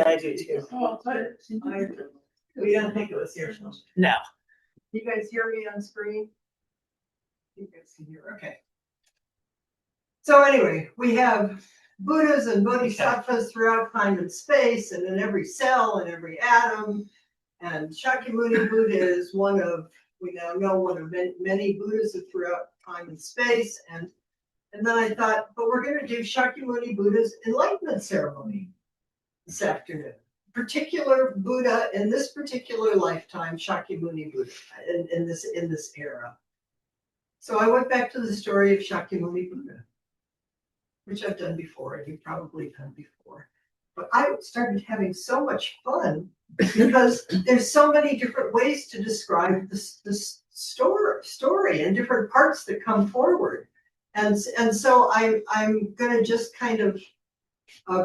I do too. Oh, but we don't think it was here. No. You guys hear me on screen? You guys can hear, okay. So anyway, we have Buddhas and Bodhisattvas throughout time and space, and in every cell and every atom. And Shakyamuni Buddha is one of, we now know, one of many Buddhas throughout time and space. And then I thought, but we're going to do Shakyamuni Buddha's enlightenment ceremony this afternoon. Particular Buddha in this particular lifetime, Shakyamuni Buddha, in this era. So I went back to the story of Shakyamuni Buddha, which I've done before, and you've probably done before. But I started having so much fun because there's so many different ways to describe this story and different parts that come forward. And so I'm going to just kind of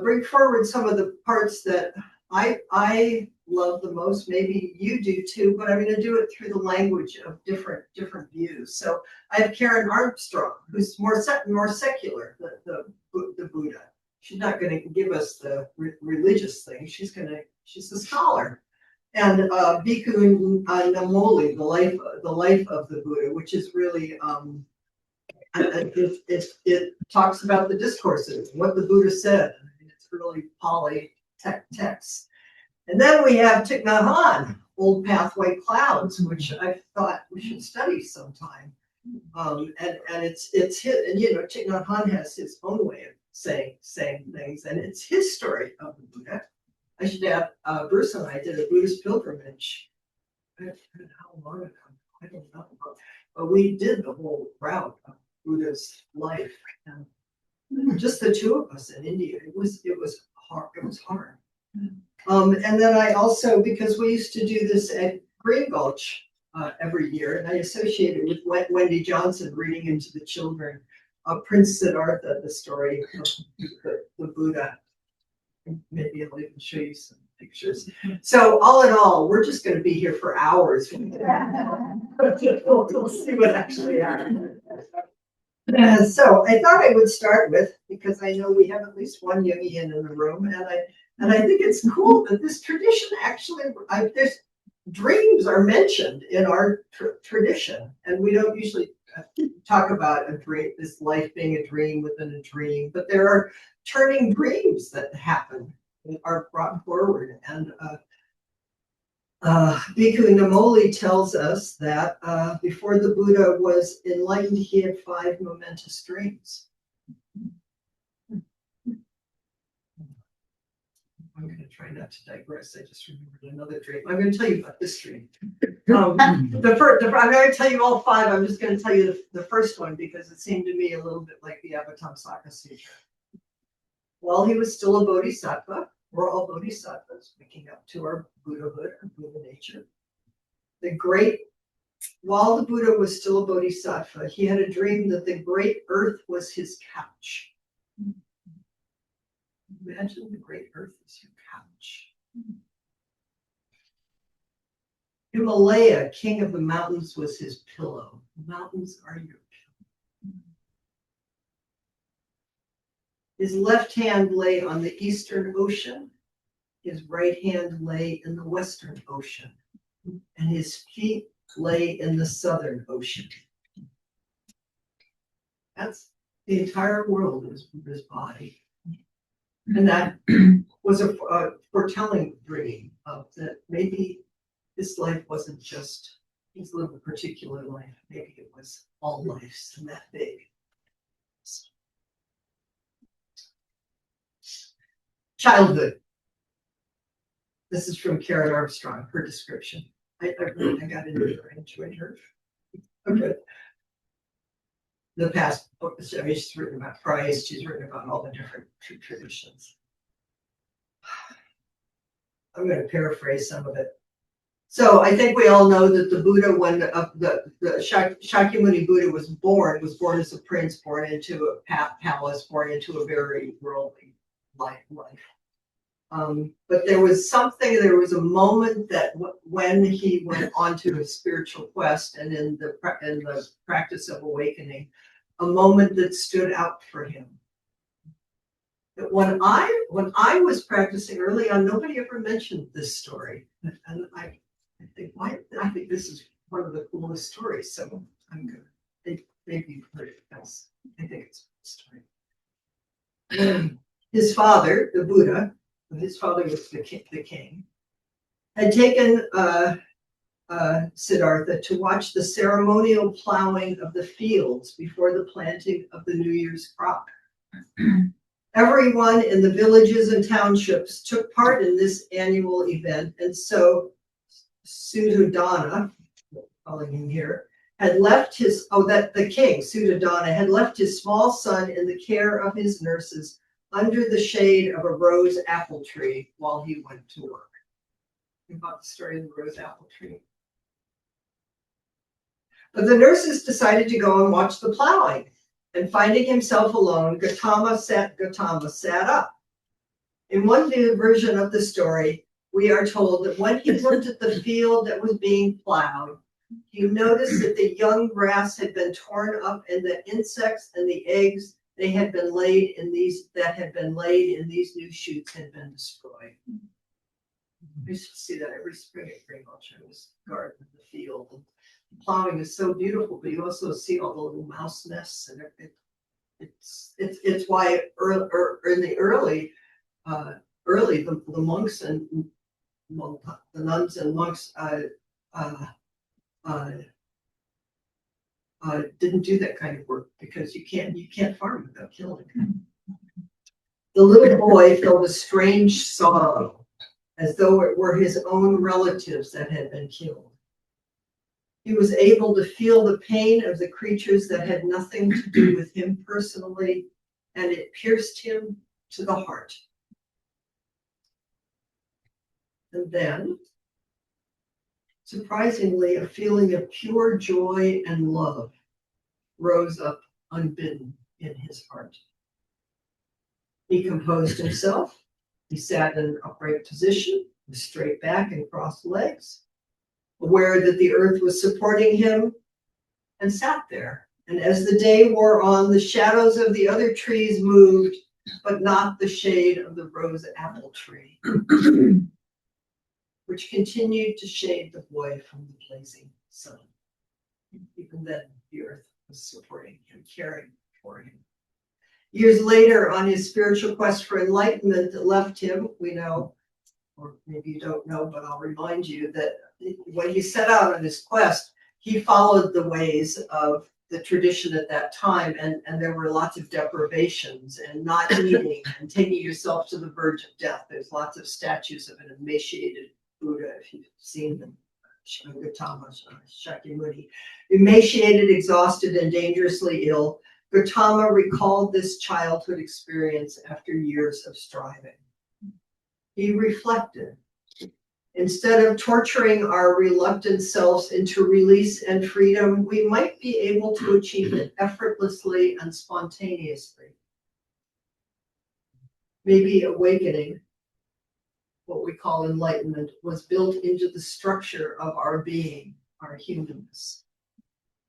bring forward some of the parts that I love the most. Maybe you do too, but I'm going to do it through the language of different views. So I have Karen Armstrong, who's more secular, the Buddha. She's not going to give us the religious thing. She's a scholar. And Bhikkhu Namoli, the life of the Buddha, which is really it talks about the discourses, what the Buddha said. I mean, it's really Pali text. And then we have Thich Nhat Hanh, Old Pathway Clouds, which I thought we should study sometime. And it's his, and Thich Nhat Hanh has his own way of saying things, and it's his story of the Buddha. I should add, Bruce and I did a Buddhist pilgrimage. How long ago? I don't know, but we did the whole route of Buddha's life, and just the two of us in India. It was hard. It was hard. And then I also, because we used to do this at Green Gulch every year, and I associated with Wendy Johnson reading into the children Prince Siddhartha, the story of the Buddha. Maybe I'll even show you some pictures. So all in all, we're just going to be here for hours. We'll see what actually happens. So I thought I would start with, because I know we have at least one Jungian in the room, and I think it's cool that this tradition actually, there's dreams are mentioned in our tradition, and we don't usually talk about a dream, this life being a dream within a dream, but there are turning dreams that happen and are brought forward. And Bhikkhu Namoli tells us that before the Buddha was enlightened, he had 5 momentous dreams. I'm going to try not to digress. I just remembered another dream. I'm going to tell you about this dream. I'm going to tell you all 5. I'm just going to tell you the first one because it seemed to me a little bit like the Avatamsaka Sutra. While he was still a bodhisattva, we're all bodhisattvas, waking up to our Buddhahood, our Buddha nature. While the Buddha was still a bodhisattva, he had a dream that the great earth was his couch. Imagine the great earth is your couch. Himalaya, king of the mountains, was his pillow. The mountains are your pillow. His left hand lay on the Eastern Ocean. His right hand lay in the Western Ocean. And his feet lay in the Southern Ocean. That's the entire world is his body. And that was a foretelling dream of that maybe this life wasn't just, he's lived a particular life, maybe it was all lives and that big. Childhood. This is from Karen Armstrong, her description. I got into her, I enjoyed her. Okay. The past books, I mean, she's written about Christ, she's written about all the different traditions. I'm going to paraphrase some of it. So I think we all know that the Buddha, when the Shakyamuni Buddha was born as a prince, born into a palace, born into a very worldly life. But there was a moment that when he went onto a spiritual quest and in the practice of awakening, a moment that stood out for him. that when I was practicing early on, nobody ever mentioned this story. And I think this is one of the coolest stories. So I'm gonna maybe you've heard it else. I think it's a story. His father, the Buddha, his father was the king, had taken Siddhartha to watch the ceremonial plowing of the fields before the planting of the New Year's crop. Everyone in the villages and townships took part in this annual event, and so Suddhodana, calling him here, had left the king, Suddhodana, had left his small son in the care of his nurses under the shade of a rose apple tree while he went to work. About the story of the rose apple tree. But the nurses decided to go and watch the plowing, and finding himself alone, Gautama sat up. In one version of the story, we are told that when he looked at the field that was being plowed, he noticed that the young grass had been torn up and the insects and the eggs that had been laid in these new shoots had been destroyed. I used to see that every spring at Green Mulch. I was gardening the field. And plowing is so beautiful, but you also see all the little mouse nests, and it's why in the early the monks and the nuns and monks didn't do that kind of work because you can't farm without killing. The little boy felt a strange sorrow, as though it were his own relatives that had been killed. He was able to feel the pain of the creatures that had nothing to do with him personally, and it pierced him to the heart. And then, surprisingly, a feeling of pure joy and love rose up unbidden in his heart. He composed himself. He sat in an upright position, with straight back and crossed legs, aware that the earth was supporting him, and sat there. And as the day wore on, the shadows of the other trees moved, but not the shade of the rose apple tree, which continued to shade the boy from the blazing sun. Even then, the earth was supporting him, caring for him. Years later, on his spiritual quest for enlightenment that left him, we know, or maybe you don't know, but I'll remind you that when he set out on his quest, he followed the ways of the tradition at that time, and there were lots of deprivations and not eating and taking yourself to the verge of death. There's lots of statues of an emaciated Buddha, if you've seen them, Gautama, Shakyamuni. Emaciated, exhausted, and dangerously ill, Gautama recalled this childhood experience after years of striving. He reflected. Instead of torturing our reluctant selves into release and freedom, we might be able to achieve it effortlessly and spontaneously. Maybe awakening, what we call enlightenment, was built into the structure of our being, our humanness,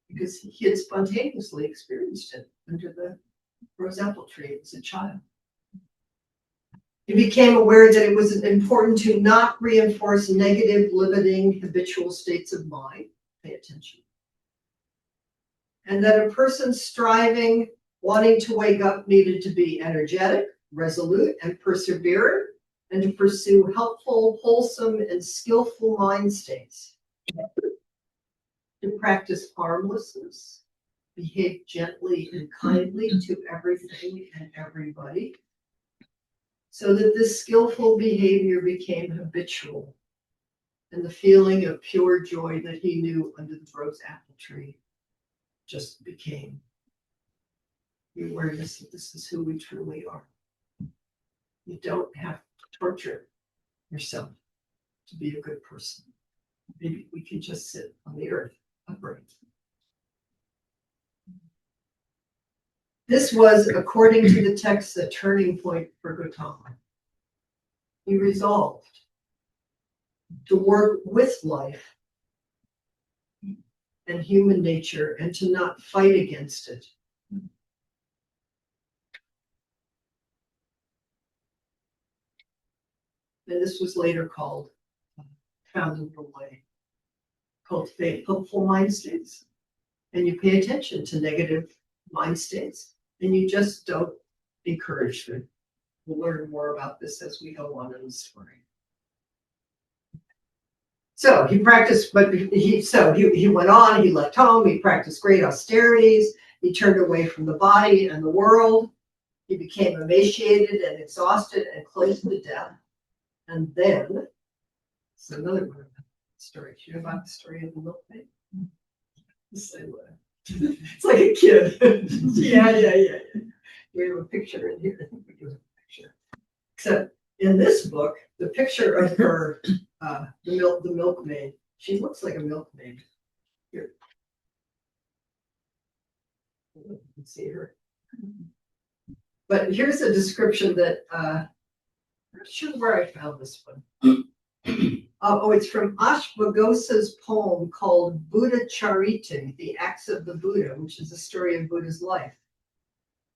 because he had spontaneously experienced it under the rose apple tree as a child. He became aware that it was important to not reinforce negative, limiting, habitual states of mind. Pay attention. And that a person striving, wanting to wake up, needed to be energetic, resolute, and perseverant, and to pursue helpful, wholesome, and skillful mind states. To practice harmlessness, behave gently and kindly to everything and everybody, so that this skillful behavior became habitual, and the feeling of pure joy that he knew under the rose apple tree just became the awareness that this is who we truly are. You don't have to torture yourself to be a good person. Maybe we can just sit on the earth upright. This was, according to the text, the turning point for Gautama. He resolved to work with life and human nature and to not fight against it. And this was later called, found in the way, cultivate hopeful mind states. And you pay attention to negative mind states, and you just don't encourage them. We'll learn more about this as we go on in the story. So he practiced, but he went on, he left home, he practiced great austerities, he turned away from the body and the world, he became emaciated and exhausted and close to death. And then, it's another one of the story. Do you know about the story of the milkmaid? It's like a kid. Yeah. We have a picture in here. I think we do have a picture. Except in this book, the picture of her, the milkmaid, she looks like a milkmaid. Here. You can see her. But here's a description that, I'm not sure where I found this one. It's from Ashwaghosa's poem called Buddha Charita, The Acts of the Buddha, which is the story of Buddha's life.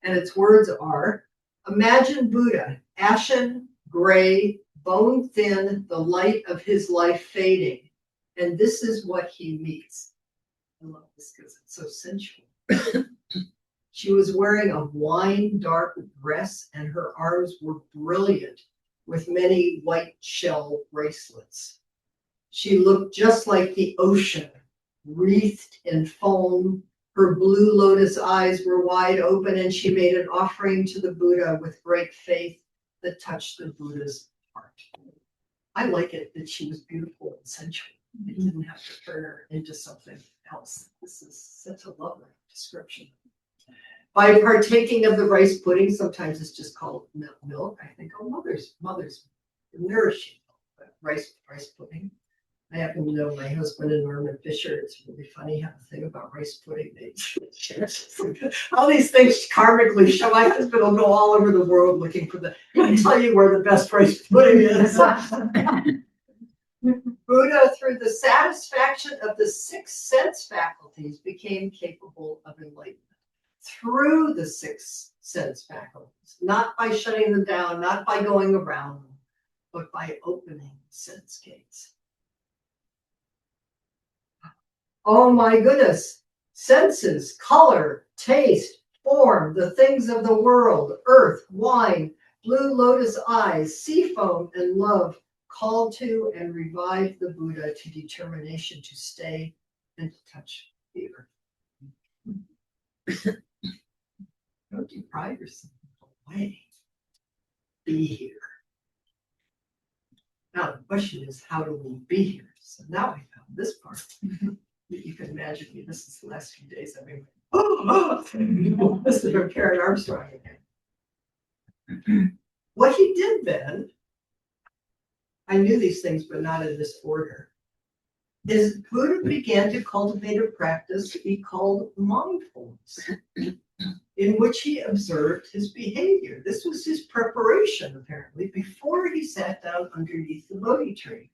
And its words are, imagine Buddha, ashen, gray, bone thin, the light of his life fading. And this is what he meets. I love this because it's so sensual. She was wearing a wine dark dress and her arms were brilliant with many white shell bracelets. She looked just like the ocean, wreathed in foam. Her blue lotus eyes were wide open, and she made an offering to the Buddha with great faith that touched the Buddha's heart. I like it that she was beautiful and sensual. It didn't have to turn her into something else. This is such a lovely description. By partaking of the rice pudding, sometimes it's just called milk. I think, mother's nourishing rice pudding. I happen to know my husband and Norman Fisher. It's really funny how the thing about rice pudding. All these things karmically show. My husband will go all over the world looking for he can tell you where the best rice pudding is. Buddha, through the satisfaction of the 6 sense faculties, became capable of enlightenment. Through the 6 sense faculties, not by shutting them down, not by going around them, but by opening sense gates. Oh my goodness, senses, color, taste, form, the things of the world, earth, wine, blue lotus eyes, sea foam, and love called to and revived the Buddha to determination to stay and to touch the earth. Don't deprive yourself away. Be here. Now the question is, how do we be here? So now I found this part. You can imagine me. This is the last few days. I mean, this is from Karen Armstrong again. What he did then, I knew these things, but not in this order, is Buddha began to cultivate a practice he called mindfulness, in which he observed his behavior. This was his preparation, apparently, before he sat down underneath the Bodhi tree.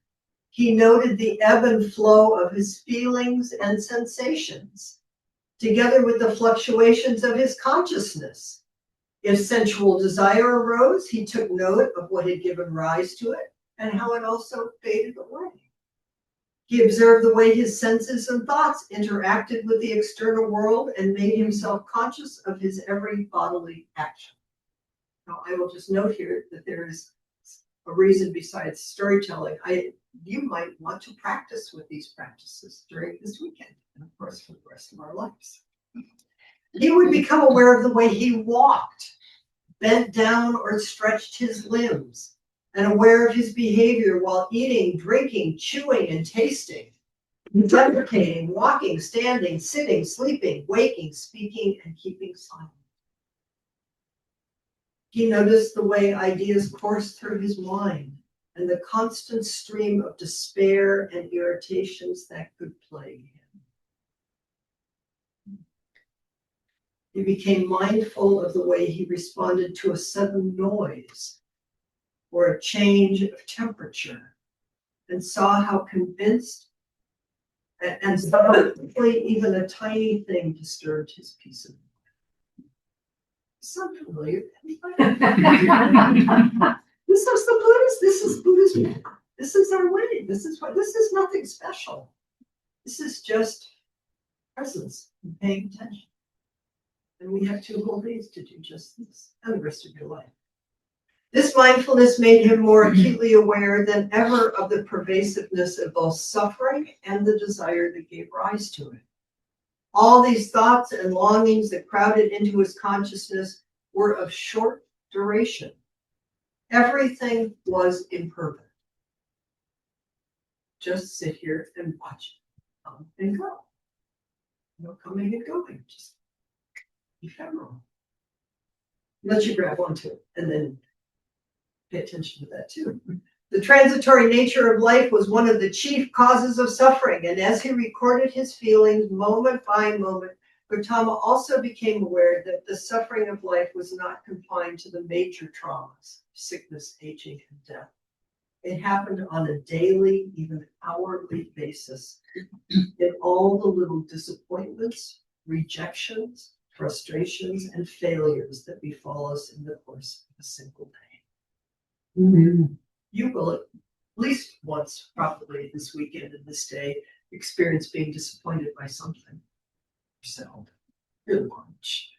He noted the ebb and flow of his feelings and sensations, together with the fluctuations of his consciousness. If sensual desire arose, he took note of what had given rise to it and how it also faded away. He observed the way his senses and thoughts interacted with the external world and made himself conscious of his every bodily action. Now, I will just note here that there is a reason besides storytelling. You might want to practice with these practices during this weekend, and of course for the rest of our lives. He would become aware of the way he walked, bent down or stretched his limbs, and aware of his behavior while eating, drinking, chewing, and tasting, defecating, walking, standing, sitting, sleeping, waking, speaking, and keeping silent. He noticed the way ideas coursed through his mind and the constant stream of despair and irritations that could plague him. He became mindful of the way he responded to a sudden noise or a change of temperature, and saw how convinced and suddenly even a tiny thing disturbed his peace of mind. Sound familiar? This is the Buddhist. This is Buddhism. This is our way. This is nothing special. This is just presence and paying attention. And we have 2 whole days to do just this and the rest of your life. This mindfulness made him more acutely aware than ever of the pervasiveness of both suffering and the desire that gave rise to it. All these thoughts and longings that crowded into his consciousness were of short duration. Everything was imperfect. Just sit here and watch it come and go. No coming and going, just ephemeral. Let you grab onto it and then pay attention to that too. The transitory nature of life was one of the chief causes of suffering, and as he recorded his feelings moment by moment, Gautama also became aware that the suffering of life was not confined to the major traumas, sickness, aging, and death. It happened on a daily, even hourly basis in all the little disappointments, rejections, frustrations, and failures that befall us in the course of a single day. Mm-hmm. You will at least once, probably this weekend and this day, experience being disappointed by something. Yourself, your lunch,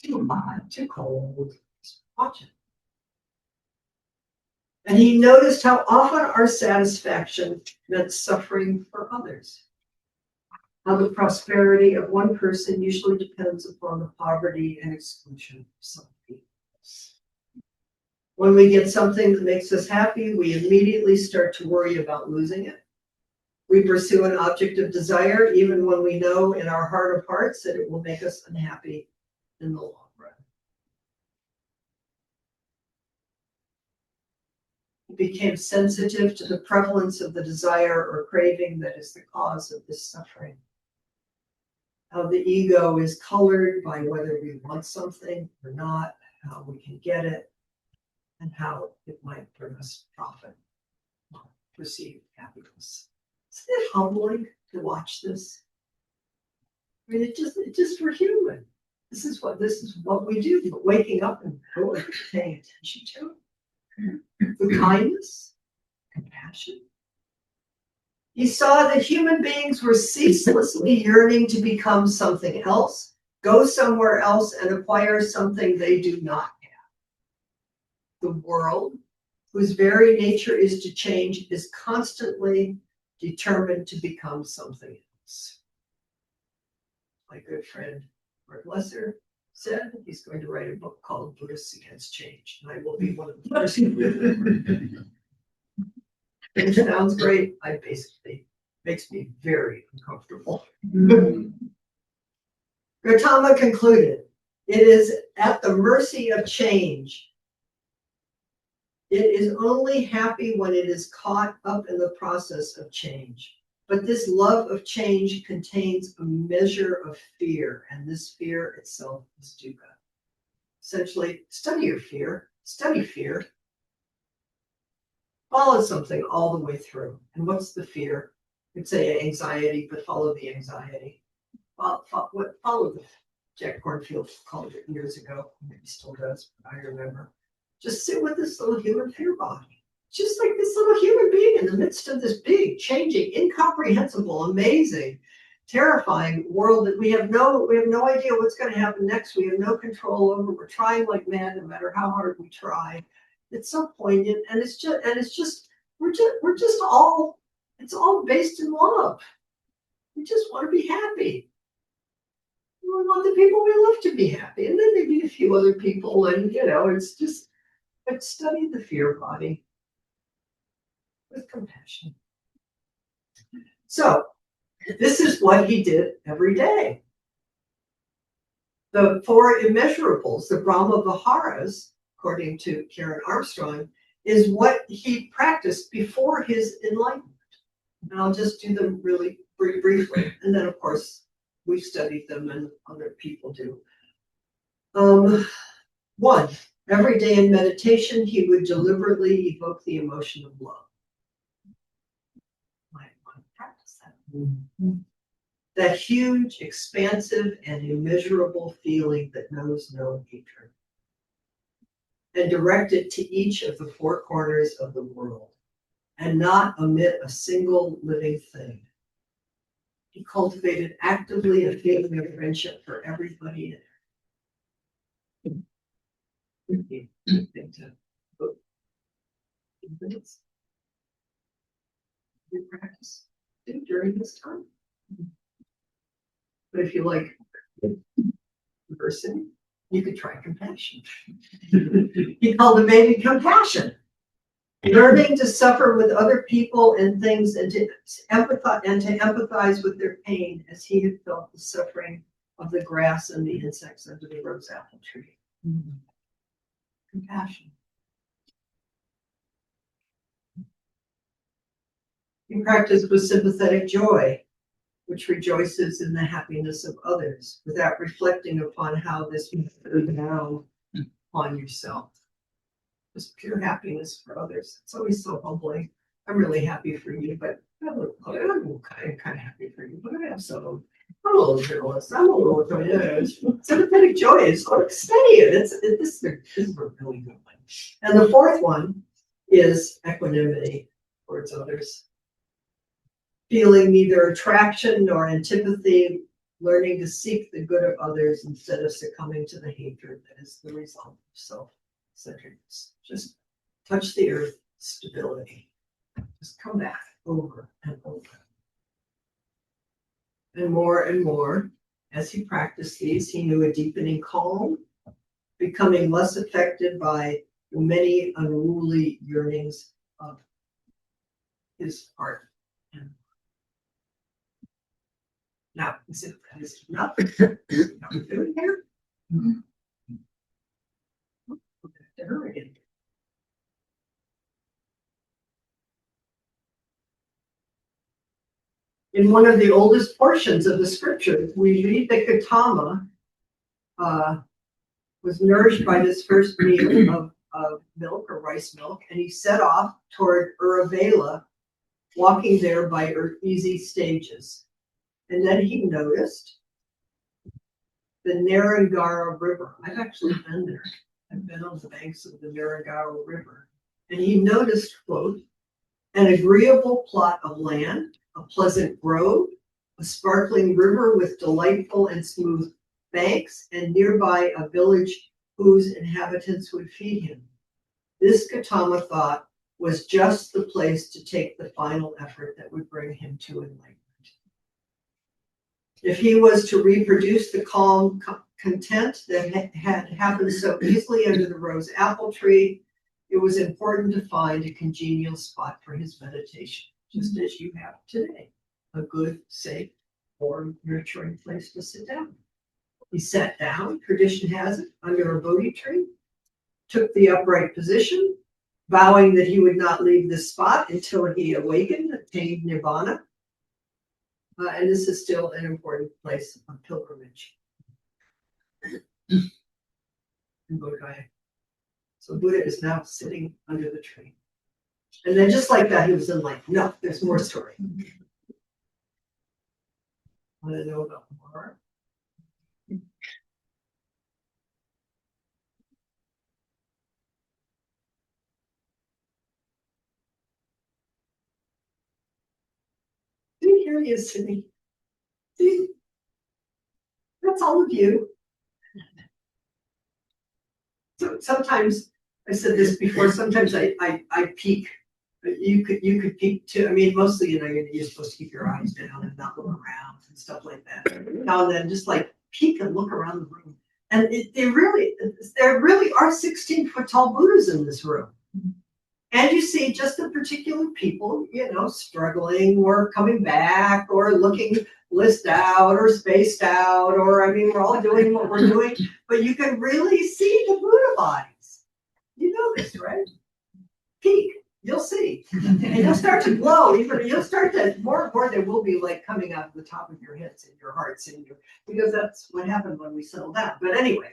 too hot, too cold. Just watch it. And he noticed how often our satisfaction meant suffering for others. How the prosperity of one person usually depends upon the poverty and exclusion of some people. When we get something that makes us happy, we immediately start to worry about losing it. We pursue an object of desire, even when we know in our heart of hearts that it will make us unhappy in the long run. He became sensitive to the prevalence of the desire or craving that is the cause of this suffering. How the ego is colored by whether we want something or not, how we can get it, and how it might bring us profit, perceived happiness. Isn't it humbling to watch this? I mean, it just we're human. This is what we do. But waking up and really paying attention to it. The kindness, compassion. He saw that human beings were ceaselessly yearning to become something else, go somewhere else, and acquire something they do not have. The world, whose very nature is to change, is constantly determined to become something else. My good friend Mark Lesser said he's going to write a book called Buddhists Against Change, and I will be one of the first. It sounds great. I basically makes me very uncomfortable. Gautama concluded, it is at the mercy of change. It is only happy when it is caught up in the process of change. But this love of change contains a measure of fear, and this fear itself is dukkha. Essentially, study your fear, study fear. Follow something all the way through. And what's the fear? You could say anxiety, but follow the anxiety. Follow the Jack Kornfield called it years ago. Maybe still does, but I remember. Just sit with this little human fear body. Just like this little human being in the midst of this big, changing, incomprehensible, amazing, terrifying world that we have no idea what's going to happen next. We have no control over. We're trying like mad, no matter how hard we try. It's so poignant, and it's all based in love. We just want to be happy. We want the people we love to be happy, and then maybe a few other people, and it's just. But study the fear body with compassion. So, this is what he did every day. The 4 immeasurables, the Brahma Viharas, according to Karen Armstrong, is what he practiced before his enlightenment. And I'll just do them really briefly. And then, of course, we've studied them and other people do. 1, every day in meditation, he would deliberately evoke the emotion of love. I want to practice that. Mm-hmm. That huge, expansive, and immeasurable feeling that knows no hatred. and direct it to each of the four corners of the world, and not omit a single living thing. He cultivated actively a feeling of friendship for everybody in it. You practice during this time. But if you like person, you could try compassion. He cultivated compassion, learning to suffer with other people and things, and to empathize with their pain as he had felt the suffering of the grass and the insects under the rose apple tree. Compassion. He practiced with sympathetic joy, which rejoices in the happiness of others without reflecting upon how this may go down on yourself. Just pure happiness for others. It's always so humbling. I'm really happy for you, but I'm kind of happy for you, but I have some. I'm a little jealous. I'm a little sympathetic joy is sort of steady. This is a really good one. And the fourth one is equanimity towards others. Feeling neither attraction nor antipathy, learning to seek the good of others instead of succumbing to the hatred that is the result of self-centeredness. Just touch the earth, stability. Just come back over and over. And more, as he practiced these, he knew a deepening calm, becoming less affected by the many unruly yearnings of his heart. Now, is it not doing here? In one of the oldest portions of the scriptures, we read that Gautama was nourished by this first meal of milk or rice milk, and he set off toward Uruvela, walking there by easy stages. And then he noticed the Narragansett River. I've actually been there. I've been on the banks of the Narragansett River. And he noticed, quote, an agreeable plot of land, a pleasant grove, a sparkling river with delightful and smooth banks, and nearby a village whose inhabitants would feed him. This Gautama thought was just the place to take the final effort that would bring him to enlightenment. If he was to reproduce the calm content that had happened so easily under the rose apple tree, it was important to find a congenial spot for his meditation, just as you have today, a good, safe, warm, nurturing place to sit down. He sat down, tradition has it, under a Bodhi tree, took the upright position, vowing that he would not leave this spot until he awakened, attained nirvana. And this is still an important place of pilgrimage in Bodh Gaya. So Buddha is now sitting under the tree. And then just like that, he was enlightened. No, there's more story. Want to know about more? See, here he is sitting. See, that's all of you. So sometimes, I said this before, sometimes I peek. You could peek too. I mean, mostly, you're supposed to keep your eyes down and not look around and stuff like that. Now and then, just like peek and look around the room. And there really are 16-foot tall Buddhas in this room. And you see just the particular people, struggling or coming back or looking blissed out or spaced out, or we're all doing what we're doing, but you can really see the Buddha bodies. You know this, right? Peek, you'll see. And you'll start to glow, you'll start to, more and more there will be like coming out of the top of your heads and your hearts, because that's what happened when we settled down. But anyway,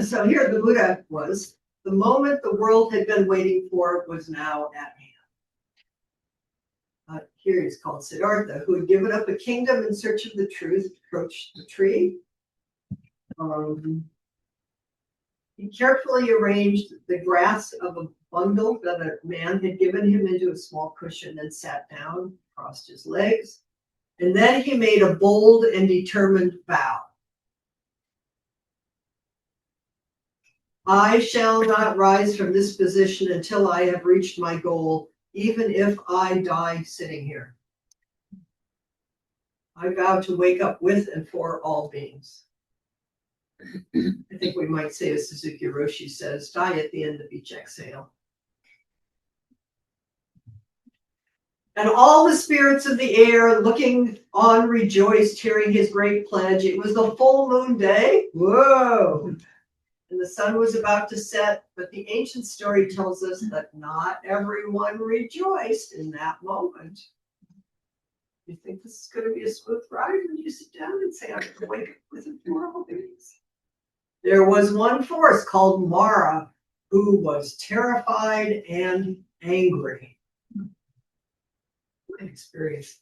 so here the Buddha was. The moment the world had been waiting for was now at hand. Here he's called Siddhartha, who had given up a kingdom in search of the truth, approached the tree. He carefully arranged the grass of a bundle that a man had given him into a small cushion and sat down, crossed his legs, and then he made a bold and determined vow. I shall not rise from this position until I have reached my goal, even if I die sitting here. I vow to wake up with and for all beings. I think we might say, as Suzuki Roshi says, die at the end of each exhale. And all the spirits of the air looking on rejoiced, hearing his great pledge. It was the full moon day. Whoa! And the sun was about to set, but the ancient story tells us that not everyone rejoiced in that moment. You think this is going to be a smooth ride when you sit down and say, I'm going to wake up with it for all things? There was one force called Mara who was terrified and angry. I experienced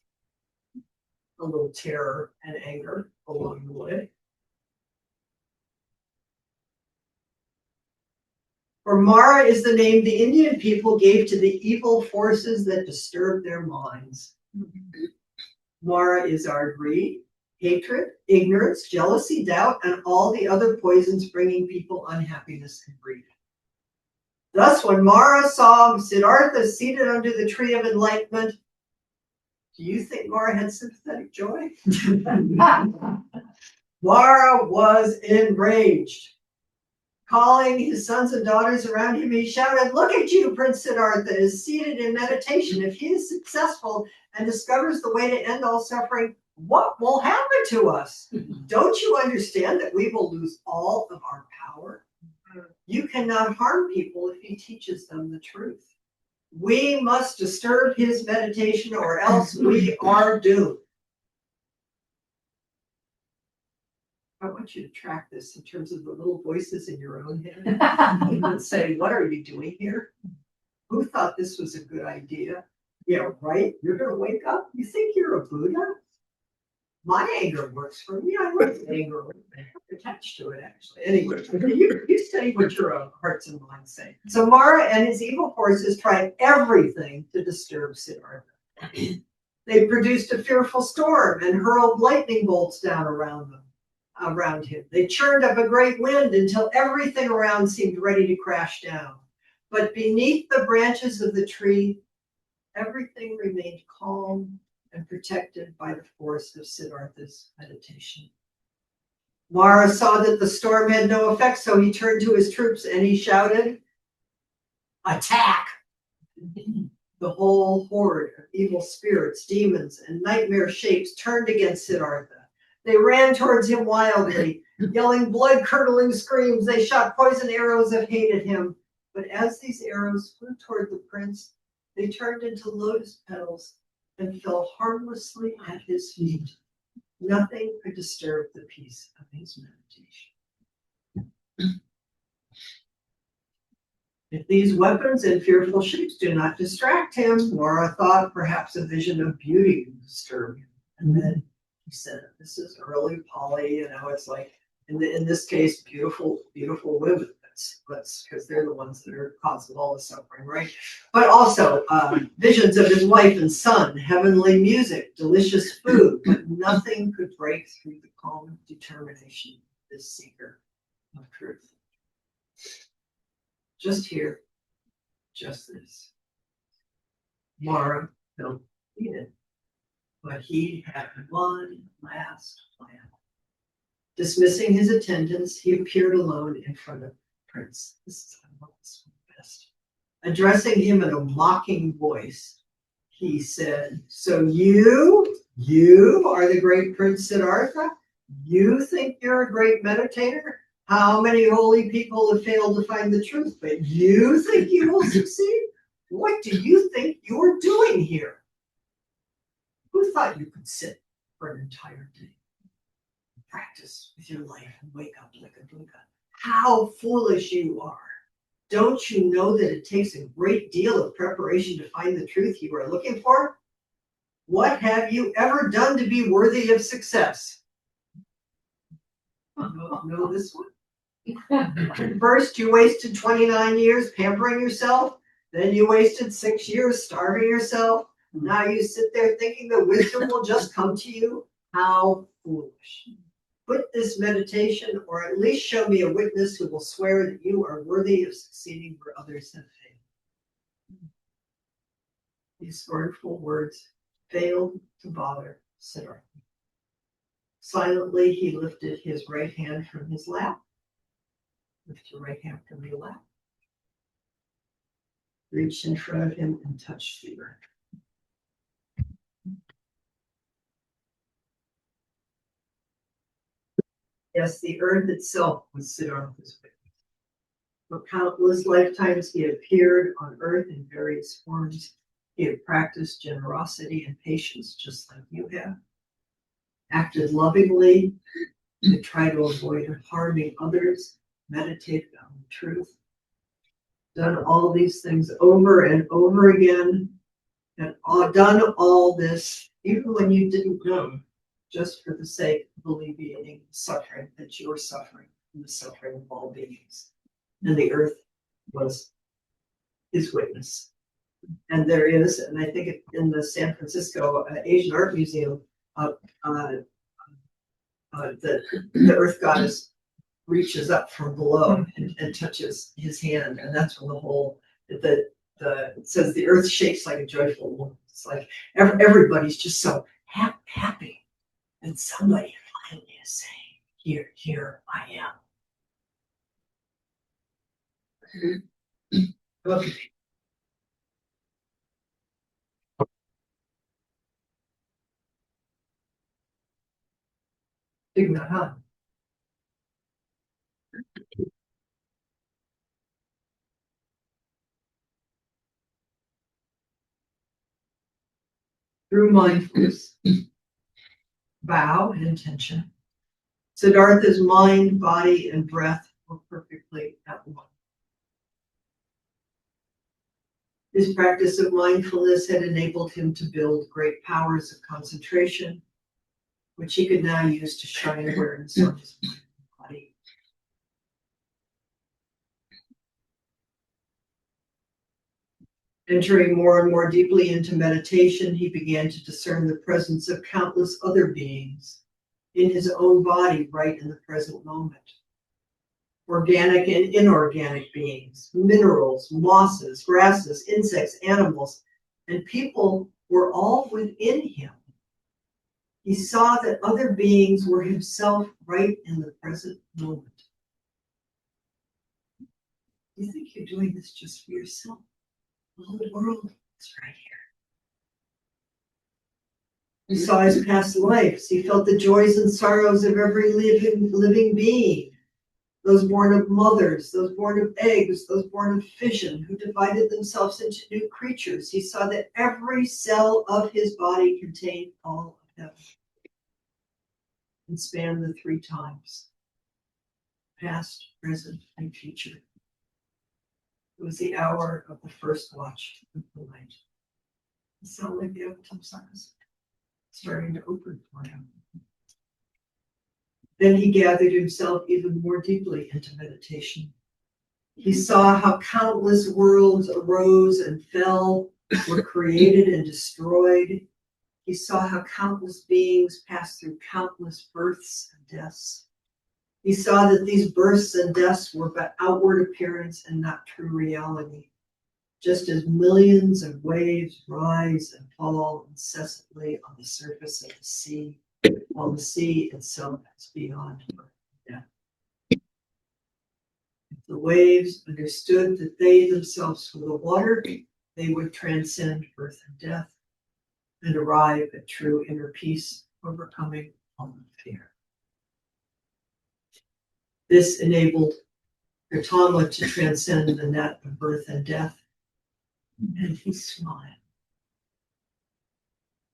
a little terror and anger along the way. For Mara is the name the Indian people gave to the evil forces that disturb their minds. Mara is our greed, hatred, ignorance, jealousy, doubt, and all the other poisons bringing people unhappiness and grief. Thus, when Mara saw Siddhartha seated under the tree of enlightenment, do you think Mara had sympathetic joy? Mara was enraged. Calling his sons and daughters around him, he shouted, "Look at you, Prince Siddhartha is seated in meditation. If he is successful and discovers the way to end all suffering, what will happen to us? Don't you understand that we will lose all of our power? You cannot harm people if he teaches them the truth. We must disturb his meditation or else we are doomed." I want you to track this in terms of the little voices in your own head and say, what are you doing here? Who thought this was a good idea? Yeah, right? You're going to wake up? You think you're a Buddha? My anger works for me. I like anger. I'm attached to it, actually. Anyway, you study what your own hearts and minds say. So Mara and his evil forces tried everything to disturb Siddhartha. They produced a fearful storm and hurled lightning bolts down around him. They churned up a great wind until everything around seemed ready to crash down. But beneath the branches of the tree, everything remained calm and protected by the force of Siddhartha's meditation. Mara saw that the storm had no effect, so he turned to his troops and he shouted, "Attack!" The whole horde of evil spirits, demons, and nightmare shapes turned against Siddhartha. They ran towards him wildly, yelling blood-curdling screams. They shot poison arrows of hate at him. But as these arrows flew toward the prince, they turned into lotus petals and fell harmlessly at his feet. Nothing could disturb the peace of his meditation. If these weapons and fearful shapes do not distract him, Laura thought perhaps a vision of beauty would disturb him. And then he said, this is early Pali, it's like, in this case, beautiful women. That's because they're the ones that are causing all the suffering, right? But also visions of his wife and son, heavenly music, delicious food, but nothing could break through the calm determination of this seeker of truth. Just here, just this. Mara felt defeated, but he had one last plan. Dismissing his attendants, he appeared alone in front of Prince. I love this one best. Addressing him in a mocking voice, he said, "So you are the great Prince Siddhartha? You think you're a great meditator? How many holy people have failed to find the truth, but you think you will succeed? What do you think you're doing here? Who thought you could sit for an entire day? Practice with your life and wake up like a Buddha. How foolish you are. Don't you know that it takes a great deal of preparation to find the truth you are looking for? What have you ever done to be worthy of success?" Know this one? First, you wasted 29 years pampering yourself. Then you wasted 6 years starving yourself. Now you sit there thinking that wisdom will just come to you. How foolish. Quit this meditation, or at least show me a witness who will swear that you are worthy of succeeding where others have failed. These scornful words failed to bother Siddhartha. Silently, he lifted his right hand from his lap. Lift your right hand from your lap. Reached in front of him and touched the earth. Yes, the earth itself was Siddhartha's witness. For countless lifetimes he appeared on earth in various forms. He had practiced generosity and patience just like you have. Acted lovingly to try to avoid harming others. Meditated on the truth. Done all these things over and over again. And done all this even when you didn't know, just for the sake of alleviating the suffering that you were suffering and the suffering of all beings. And the earth was his witness. And there is, and I think in the San Francisco Asian Art Museum, the earth goddess reaches up from below and touches his hand, and that's when the whole it says the earth shakes like a joyful woman. It's like everybody's just so happy, and somebody finally is saying, "Here I am." Okay. Big that, huh? Through mindfulness, vow, and intention, Siddhartha's mind, body, and breath were perfectly at one. His practice of mindfulness had enabled him to build great powers of concentration, which he could now use to shine awareness on his mind and body. Entering more and more deeply into meditation, he began to discern the presence of countless other beings in his own body right in the present moment. Organic and inorganic beings, minerals, mosses, grasses, insects, animals, and people were all within him. He saw that other beings were himself right in the present moment. You think you're doing this just for yourself? The whole world is right here. He saw his past lives. He felt the joys and sorrows of every living being. Those born of mothers, those born of eggs, those born of fission, who divided themselves into new creatures. He saw that every cell of his body contained all of them and spanned the three times, past, present, and future. It was the hour of the first watch of the night. It sounded like the Avatar signs starting to open for him. Then he gathered himself even more deeply into meditation. He saw how countless worlds arose and fell, were created and destroyed. He saw how countless beings passed through countless births and deaths. He saw that these births and deaths were but outward appearance and not true reality, just as millions of waves rise and fall incessantly on the surface of the sea, while the sea itself is beyond birth and death. If the waves understood that they themselves were the water, they would transcend birth and death and arrive at true inner peace, overcoming all fear. This enabled Gautama to transcend the net of birth and death, and he smiled.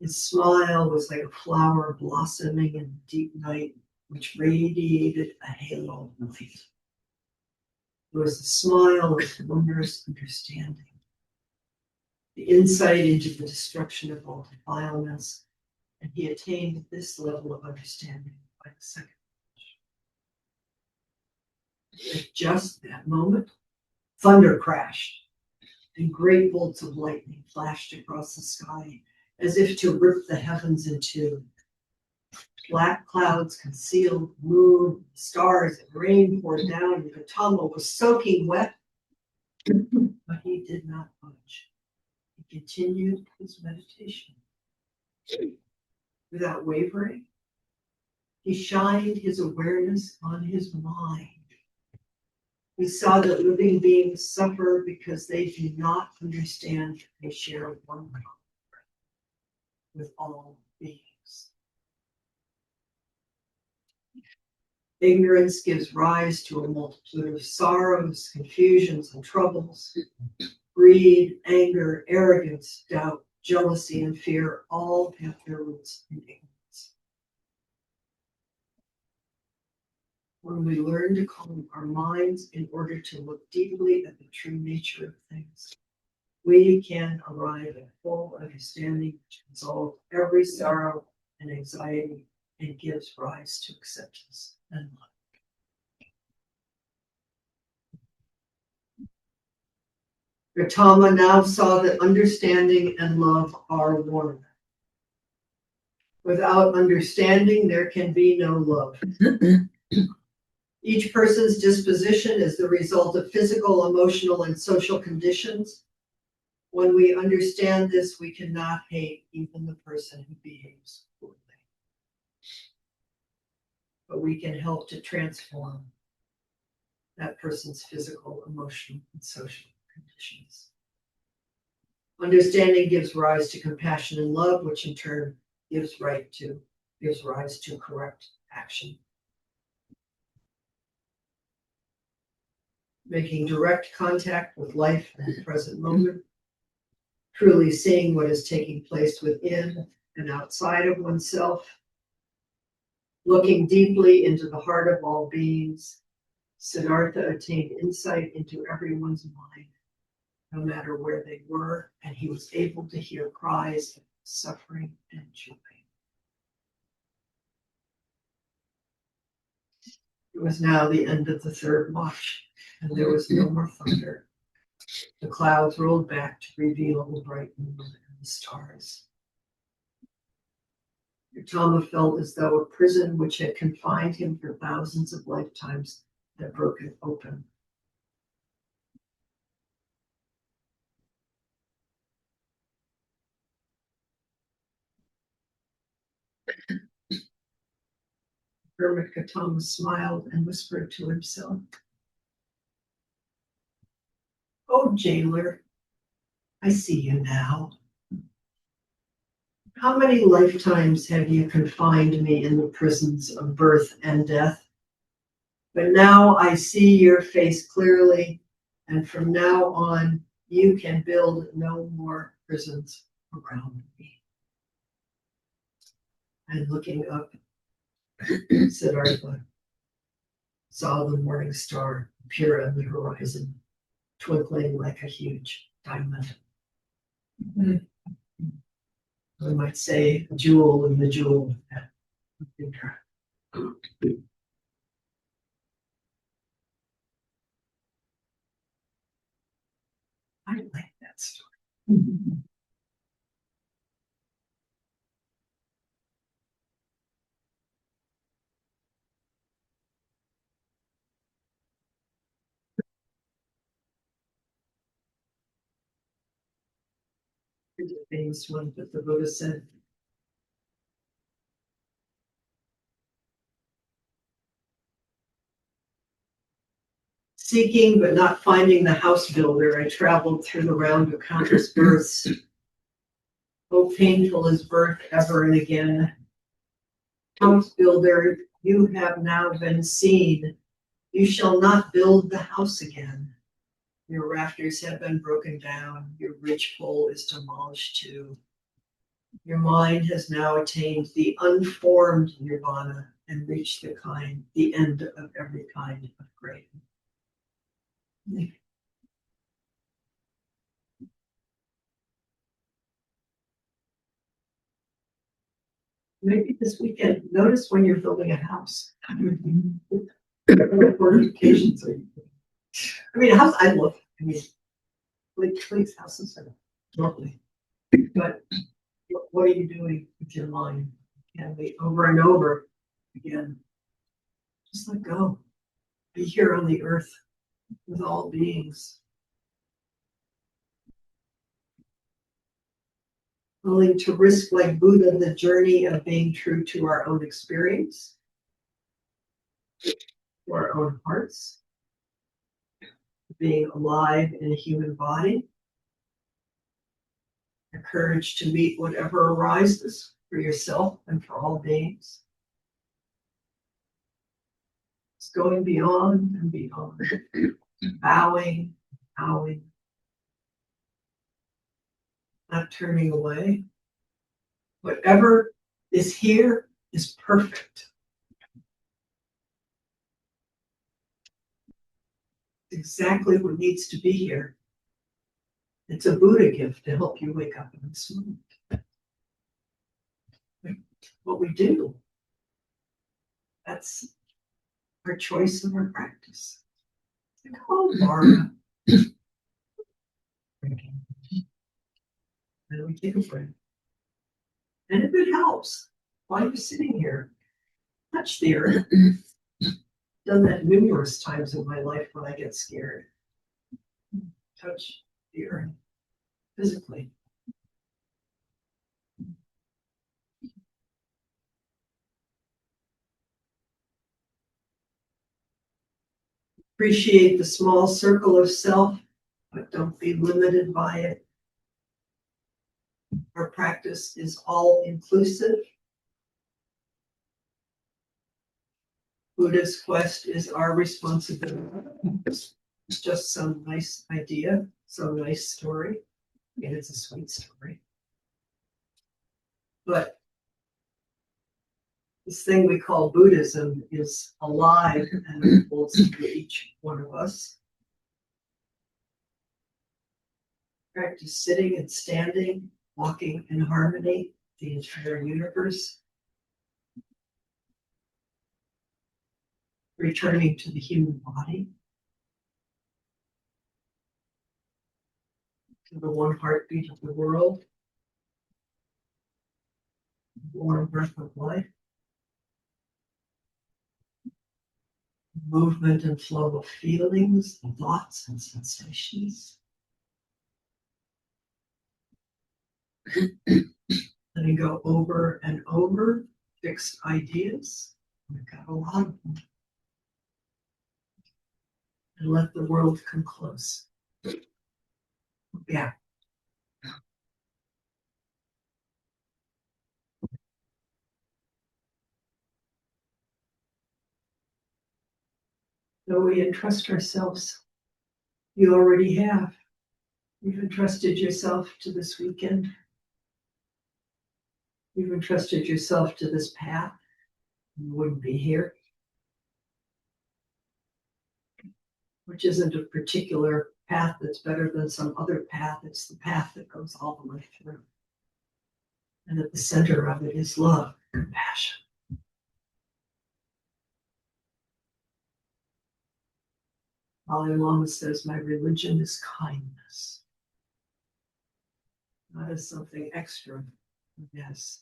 His smile was like a flower blossoming in the deep night, which radiated a halo of light. It was the smile of wondrous understanding, the insight into the destruction of all defilements, and he attained this level of understanding by the second. At just that moment, thunder crashed, and great bolts of lightning flashed across the sky as if to rip the heavens in two. Black clouds concealed the moon, stars, and rain poured down, and Gautama was soaking wet, but he did not budge. He continued his meditation. Without wavering, he shined his awareness on his mind. He saw that living beings suffer because they do not understand they share one God with all beings. Ignorance gives rise to a multitude of sorrows, confusions, and troubles. Greed, anger, arrogance, doubt, jealousy, and fear all have their roots in ignorance. When we learn to calm our minds in order to look deeply at the true nature of things, we can arrive at full understanding which resolves every sorrow and anxiety and gives rise to acceptance and love. Gautama now saw that understanding and love are one. Without understanding, there can be no love. Each person's disposition is the result of physical, emotional, and social conditions. When we understand this, we cannot hate even the person who behaves poorly. But we can help to transform that person's physical, emotional, and social conditions. Understanding gives rise to compassion and love, which in turn gives rise to correct action. Making direct contact with life in the present moment, truly seeing what is taking place within and outside of oneself, looking deeply into the heart of all beings, Siddhartha attained insight into everyone's mind, no matter where they were, and he was able to hear cries of suffering and joy. It was now the end of the third watch, and there was no more thunder. The clouds rolled back to reveal the bright moon and the stars. Gautama felt as though a prison which had confined him for thousands of lifetimes had broken open. Hermit Gautama smiled and whispered to himself, "Oh, jailer, I see you now. How many lifetimes have you confined me in the prisons of birth and death? But now I see your face clearly, and from now on, you can build no more prisons around me." And looking up, Siddhartha saw the morning star appear on the horizon, twinkling like a huge diamond. We might say a jewel in the jewel. I like that story. Here's a famous one that the Buddha said, "Seeking but not finding the house builder, I traveled through the round of countless births. Oh, painful is birth ever and again. House builder, you have now been seen. You shall not build the house again. Your rafters have been broken down. Your ridgepole is demolished too. Your mind has now attained the unformed nirvana and reached the end of every kind of grave." Maybe this weekend, notice when you're building a house. What fortifications are you doing? I mean, how's I look? I mean, Blake's houses are lovely, but what are you doing with your mind? Can we over and over again? Just let go. Be here on the earth with all beings. Willing to risk, like Buddha, the journey of being true to our own experience, to our own hearts, being alive in a human body, the courage to meet whatever arises for yourself and for all beings. It's going beyond and beyond, bowing, bowing, not turning away. Whatever is here is perfect. Exactly what needs to be here. It's a Buddha gift to help you wake up in this moment. What we do, that's our choice and our practice. Like, oh, Mara. And we take a breath. And if it helps, while you're sitting here, touch the earth. Done that numerous times in my life when I get scared. Touch the earth physically. Appreciate the small circle of self, but don't be limited by it. Our practice is all inclusive. Buddha's quest is our responsibility. It's just some nice idea, some nice story. And it's a sweet story. But this thing we call Buddhism is alive and unfolds into each one of us. Practice sitting and standing, walking in harmony, the entire universe. Returning to the human body, to the one heartbeat of the world, the warm breath of life, movement and flow of feelings, thoughts and sensations. Letting go over and over fixed ideas. We've got a lot of them. And let the world come close. Yeah. So we entrust ourselves. You already have. You've entrusted yourself to this weekend. You've entrusted yourself to this path. You wouldn't be here. Which isn't a particular path that's better than some other path. It's the path that goes all the way through. And at the center of it is love, compassion. Dalai Lama says, my religion is kindness. Not as something extra. Yes.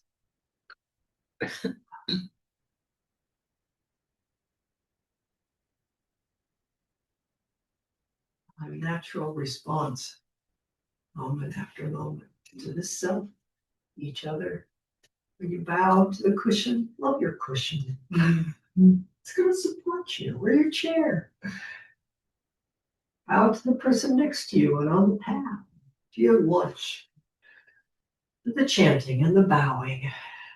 A natural response, moment after moment, to this self, each other. When you bow to the cushion, love your cushion. It's going to support you. Wear your chair. Bow to the person next to you and on the path. To your lunch. To the chanting and the bowing.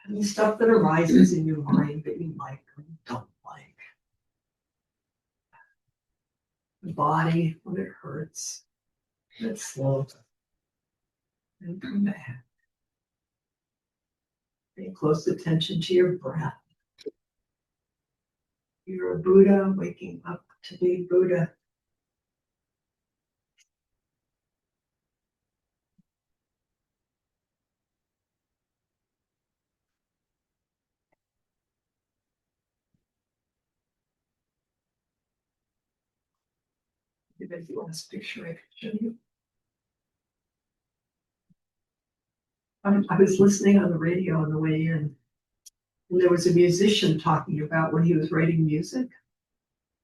And the stuff that arises in your mind that you like or you don't like. The body when it hurts. It's slow. And come back. Pay close attention to your breath. You're a Buddha waking up to be Buddha. Maybe the last picture I could show you. I was listening on the radio on the way in, and there was a musician talking about when he was writing music.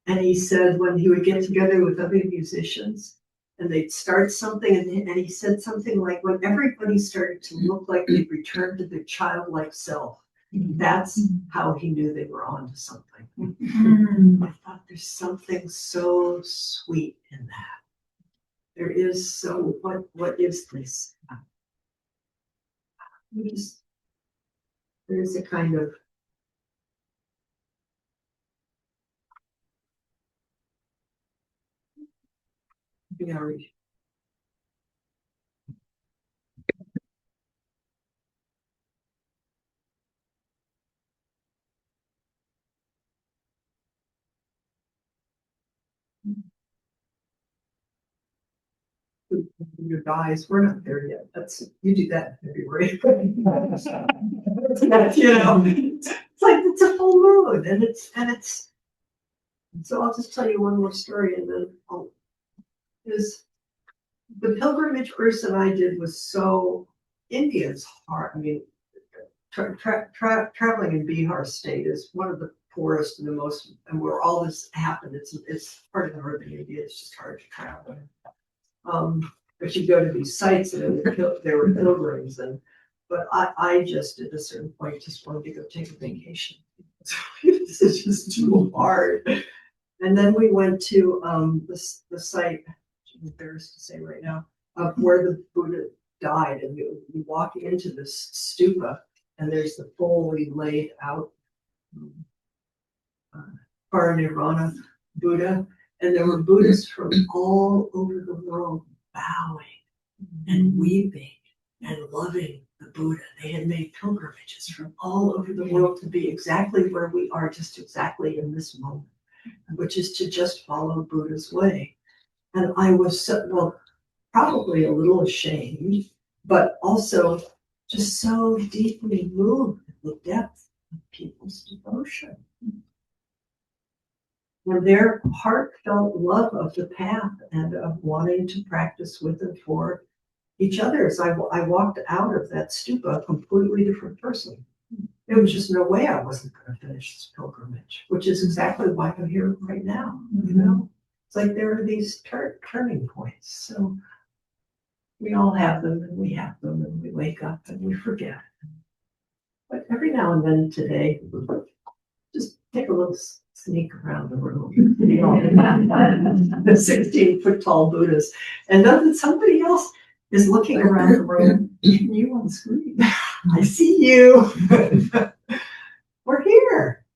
And he said when he would get together with other musicians and they'd start something, and he said something like, when everybody started to look like they'd returned to their childlike self, that's how he knew they were on to something. I thought there's something so sweet in that. There is so, what is this? There's a kind of very your guys, we're not there yet. That's you do that in February. You know, it's like it's a full moon, and it's. So I'll just tell you one more story, and then is the pilgrimage person I did was so India's hard. I mean, traveling in Bihar state is one of the poorest and the most, and where all this happened. It's part of northern India. It's just hard to travel. But you go to these sites and there were pilgrims, but I just at a certain point just wanted to go take a vacation. This is just too hard. And then we went to the site, I'm embarrassed to say right now, of where the Buddha died, and you walk into this stupa, and there's the fully laid out Parinirvana Buddha, and there were Buddhists from all over the world bowing and weeping and loving the Buddha. They had made pilgrimages from all over the world to be exactly where we are, just exactly in this moment, which is to just follow Buddha's way. And I was probably a little ashamed, but also just so deeply moved at the depth of people's devotion and their heartfelt love of the path and of wanting to practice with and for each other. As I walked out of that stupa a completely different person. There was just no way I wasn't going to finish this pilgrimage, which is exactly why I'm here right now. You know, it's like there are these turning points. So we all have them, and we have them, and we wake up and we forget. But every now and then today, just take a little sneak around the room. You know, the 16-foot tall Buddhas, and then somebody else is looking around the room, even you on screen. I see you. We're here,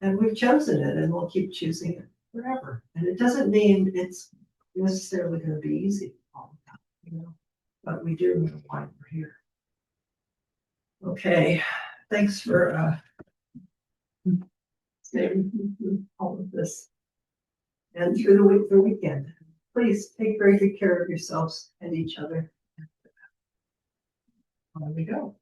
and we've chosen it, and we'll keep choosing it forever. And it doesn't mean it's necessarily going to be easy all the time, you know. But we do know why we're here. Okay, thanks for staying through all of this and through the weekend. Please take very good care of yourselves and each other. There we go.